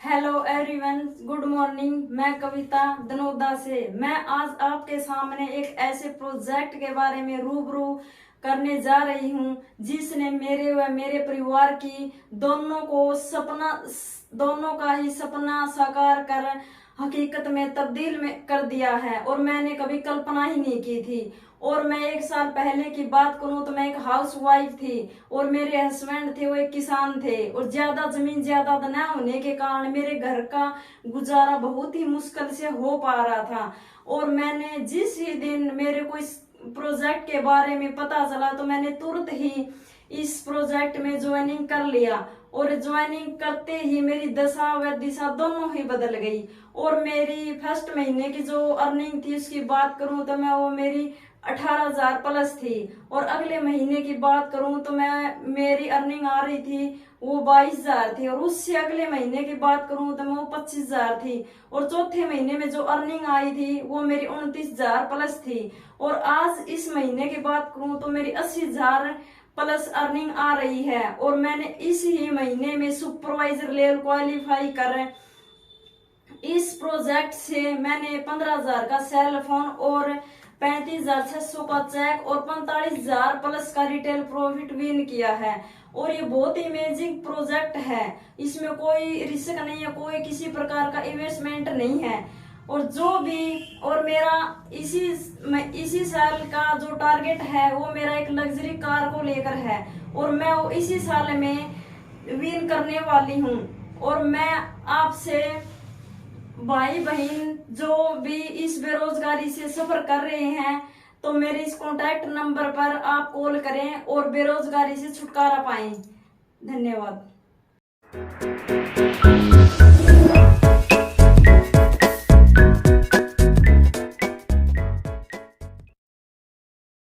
Hello everyone, good morning. मैं कविता दनोदा से। मैं आज आपके सामने एक ऐसे प्रोजेक्ट के बारे में रूबरू करने जा रही हूं जिसने मेरे व मेरे परिवार की दोनों का ही सपना साकार कर हकीकत में तब्दील में कर दिया है और मैंने कभी कल्पना ही नहीं की थी। और मैं 1 साल पहले की बात करूं तो मैं एक हाउस वाइफ थी और मेरे हस्बैंड थे वो एक किसान थे और ज्यादा जमीन ज्यादा न होने के कारण मेरे घर का गुजारा बहुत ही मुश्किल से हो पा रहा था। और मैंने जिस ही दिन मेरे को इस प्रोजेक्ट के बारे में पता चला तो मैंने तुरंत ही इस प्रोजेक्ट में ज्वाइनिंग कर लिया और ज्वाइनिंग करते ही मेरी दशा व दिशा दोनों ही बदल गई। और मेरी फर्स्ट महीने की जो अर्निंग थी उसकी बात करूं तो मैं वो मेरी 18,000 प्लस थी और अगले महीने की बात करूं तो मेरी अर्निंग आ रही थी वो 22,000 थी और उससे अगले महीने की बात करूं तो मैं वो 25,000 थी और चौथे महीने में जो अर्निंग आई थी वो मेरी 29,000 प्लस थी। और आज इस महीने की बात करूं तो मेरी 80,000 प्लस अर्निंग आ रही है और मैंने इस ही महीने में सुपरवाइजर लेवल क्वालिफाई कर इस प्रोजेक्ट से मैंने 15,000 का सेल फोन और 35,600 का चेक और 45,000 प्लस का रिटेल प्रॉफिट विन किया है। और ये बहुत ही अमेजिंग प्रोजेक्ट है, इसमें कोई रिस्क नहीं है, कोई किसी प्रकार का इन्वेस्टमेंट नहीं है। और जो भी और मेरा इसी साल का जो टारगेट है वो मेरा एक लग्जरी कार को लेकर है और मैं वो इसी साल में विन करने वाली हूँ। और मैं आपसे भाई बहन जो भी इस बेरोजगारी से सफर कर रहे हैं तो मेरे इस कॉन्टैक्ट नंबर पर आप कॉल करें और बेरोजगारी से छुटकारा पाएं। धन्यवाद।